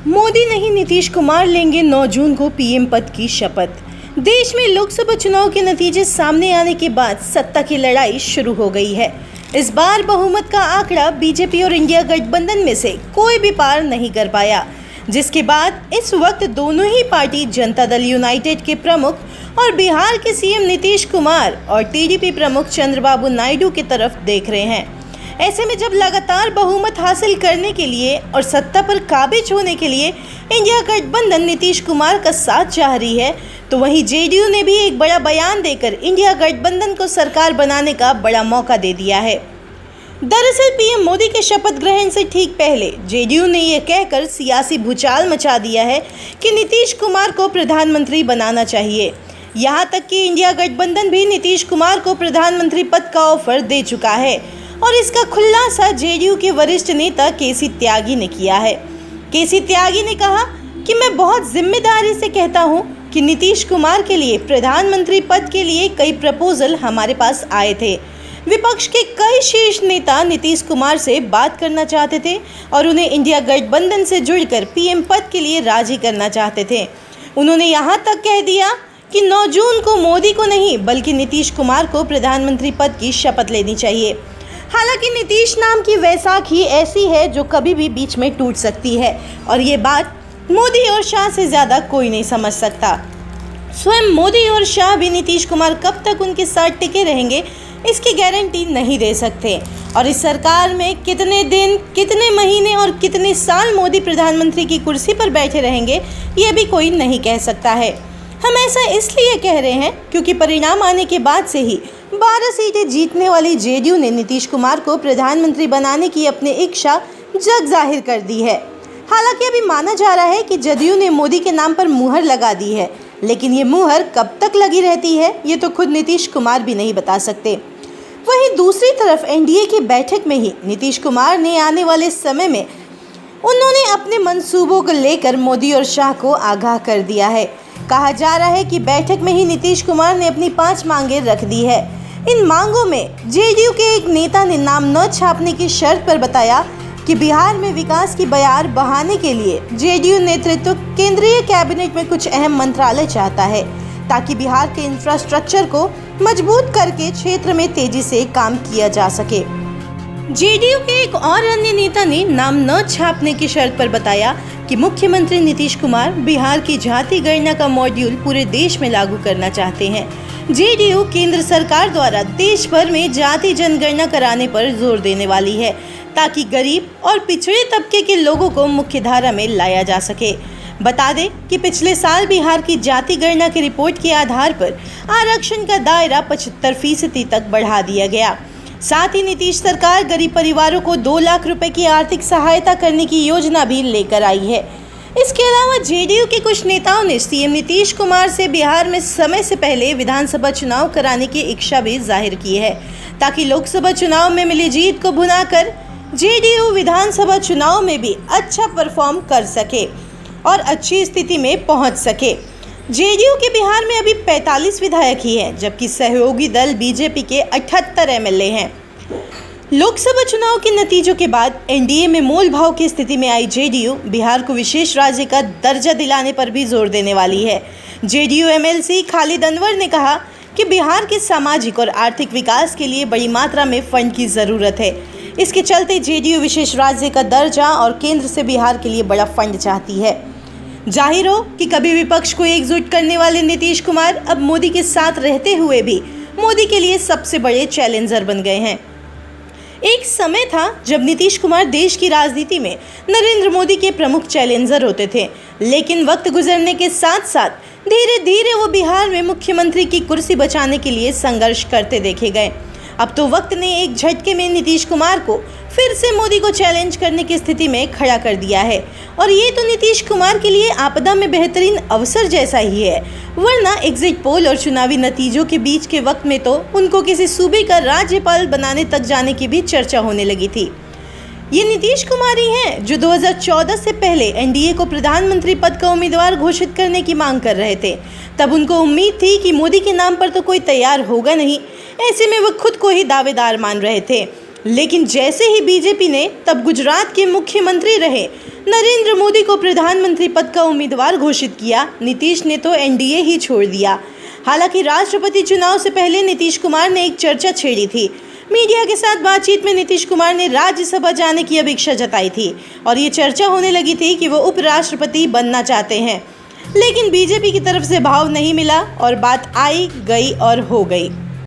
मोदी नहीं नीतीश कुमार लेंगे 9 जून को पीएम पद की शपथ। देश में लोकसभा चुनाव के नतीजे सामने आने के बाद सत्ता की लड़ाई शुरू हो गई है। इस बार बहुमत का आंकड़ा बीजेपी और इंडिया गठबंधन में से कोई भी पार नहीं कर पाया, जिसके बाद इस वक्त दोनों ही पार्टी जनता दल यूनाइटेड के प्रमुख और बिहार के सीएम नीतीश कुमार और टीडीपी प्रमुख चंद्रबाबू नायडू की तरफ देख रहे हैं। ऐसे में जब लगातार बहुमत हासिल करने के लिए और सत्ता पर काबिज होने के लिए इंडिया गठबंधन नीतीश कुमार का साथ चाह रही है, तो वहीं जेडीयू ने भी एक बड़ा बयान देकर इंडिया गठबंधन को सरकार बनाने का बड़ा मौका दे दिया है। दरअसल पीएम मोदी के शपथ ग्रहण से ठीक पहले जेडीयू ने यह कहकर सियासी भूचाल मचा दिया है कि नीतीश कुमार को प्रधानमंत्री बनाना चाहिए। यहाँ तक कि इंडिया गठबंधन भी नीतीश कुमार को प्रधानमंत्री पद का ऑफर दे चुका है और इसका खुलासा जेडीयू के वरिष्ठ नेता केसी त्यागी ने किया है। केसी त्यागी ने कहा कि मैं बहुत जिम्मेदारी से कहता हूं कि नीतीश कुमार के लिए प्रधानमंत्री पद के लिए कई प्रपोजल हमारे पास आए थे। विपक्ष के कई शीर्ष नेता नीतीश कुमार से बात करना चाहते थे और उन्हें इंडिया गठबंधन से जुड़कर पीएम पद के लिए राजी करना चाहते थे। उन्होंने यहाँ तक कह दिया कि 9 जून को मोदी को नहीं बल्कि नीतीश कुमार को प्रधानमंत्री पद की शपथ लेनी चाहिए। हालांकि नीतीश नाम की वैसाखी ऐसी है जो कभी भी बीच में टूट सकती है और ये बात मोदी और शाह से ज़्यादा कोई नहीं समझ सकता। स्वयं मोदी और शाह भी नीतीश कुमार कब तक उनके साथ टिके रहेंगे इसकी गारंटी नहीं दे सकते और इस सरकार में कितने दिन, कितने महीने और कितने साल मोदी प्रधानमंत्री की कुर्सी पर बैठे रहेंगे ये भी कोई नहीं कह सकता है। हम ऐसा इसलिए कह रहे हैं क्योंकि परिणाम आने के बाद से ही 12 सीटें जीतने वाली जेडीयू ने नीतीश कुमार को प्रधानमंत्री बनाने की अपनी इच्छा जग जाहिर कर दी है। हालांकि अभी माना जा रहा है कि जदयू ने मोदी के नाम पर मुहर लगा दी है, लेकिन ये मुहर कब तक लगी रहती है ये तो खुद नीतीश कुमार भी नहीं बता सकते। वहीं दूसरी तरफ एनडीए की बैठक में ही नीतीश कुमार ने आने वाले समय में उन्होंने अपने मंसूबों को लेकर मोदी और शाह को आगाह कर दिया है। कहा जा रहा है कि बैठक में ही नीतीश कुमार ने अपनी 5 मांगें रख दी है। इन मांगों में जेडीयू के एक नेता ने नाम न छापने की शर्त पर बताया कि बिहार में विकास की बयार बहाने के लिए जेडीयू नेतृत्व केंद्रीय कैबिनेट में कुछ अहम मंत्रालय चाहता है ताकि बिहार के इंफ्रास्ट्रक्चर को मजबूत करके क्षेत्र में तेजी से काम किया जा सके। जेडीयू के एक और अन्य नेता ने नाम न छापने की शर्त पर बताया कि मुख्यमंत्री नीतीश कुमार बिहार की जाति गणना का मॉड्यूल पूरे देश में लागू करना चाहते हैं। जेडीयू केंद्र सरकार द्वारा देश भर में जाति जनगणना कराने पर जोर देने वाली है ताकि गरीब और पिछड़े तबके के लोगों को मुख्यधारा में लाया जा सके। बता दें कि पिछले साल बिहार की जाति गणना की रिपोर्ट के आधार पर आरक्षण का दायरा 75% तक बढ़ा दिया गया। साथ ही नीतीश सरकार गरीब परिवारों को 2 लाख रुपए की आर्थिक सहायता करने की योजना भी लेकर आई है। इसके अलावा जेडीयू के कुछ नेताओं ने सीएम नीतीश कुमार से बिहार में समय से पहले विधानसभा चुनाव कराने की इच्छा भी जाहिर की है ताकि लोकसभा चुनाव में मिली जीत को भुनाकर जेडीयू विधानसभा चुनाव में भी अच्छा परफॉर्म कर सके और अच्छी स्थिति में पहुंच सके। जेडीयू के बिहार में अभी 45 विधायक ही हैं, जबकि सहयोगी दल बीजेपी के 78 एमएलए हैं। लोकसभा चुनाव के नतीजों के बाद एनडीए में मोल भाव की स्थिति में आई जेडीयू बिहार को विशेष राज्य का दर्जा दिलाने पर भी जोर देने वाली है। जेडीयू एमएलसी खालिद अनवर ने कहा कि बिहार के सामाजिक और आर्थिक विकास के लिए बड़ी मात्रा में फंड की ज़रूरत है। इसके चलते जेडीयू विशेष राज्य का दर्जा और केंद्र से बिहार के लिए बड़ा फंड चाहती है। जाहिर हो कि कभी विपक्ष को एकजुट करने वाले नीतीश कुमार अब मोदी के साथ रहते हुए भी मोदी के लिए सबसे बड़े चैलेंजर बन गए हैं। एक समय था जब नीतीश कुमार देश की राजनीति में नरेंद्र मोदी के प्रमुख चैलेंजर होते थे, लेकिन वक्त गुजरने के साथ साथ धीरे धीरे वो बिहार में मुख्यमंत्री की कुर्सी बचाने के लिए संघर्ष करते देखे गए। अब तो वक्त ने एक झटके में नीतीश कुमार को फिर से मोदी को चैलेंज करने की स्थिति में खड़ा कर दिया है और ये तो नीतीश कुमार के लिए आपदा में बेहतरीन अवसर जैसा ही है, वरना एग्जिट पोल और चुनावी नतीजों के बीच के वक्त में तो उनको किसी सूबे का राज्यपाल बनाने तक जाने की भी चर्चा होने लगी थी। ये नीतीश कुमार ही हैं जो 2014 से पहले एनडीए को प्रधानमंत्री पद का उम्मीदवार घोषित करने की मांग कर रहे थे। तब उनको उम्मीद थी कि मोदी के नाम पर तो कोई तैयार होगा नहीं, ऐसे में वो खुद को ही दावेदार मान रहे थे। लेकिन जैसे ही बीजेपी ने तब गुजरात के मुख्यमंत्री रहे नरेंद्र मोदी को प्रधानमंत्री पद का उम्मीदवार घोषित किया, नीतीश ने तो एनडीए ही छोड़ दिया। हालांकि राष्ट्रपति चुनाव से पहले नीतीश कुमार ने एक चर्चा छेड़ी थी। मीडिया के साथ बातचीत में नीतीश कुमार ने राज्यसभा जाने की अपेक्षा जताई थी और ये चर्चा होने लगी थी कि वो उपराष्ट्रपति बनना चाहते हैं, लेकिन बीजेपी की तरफ से भाव नहीं मिला और बात आई गई और हो गई।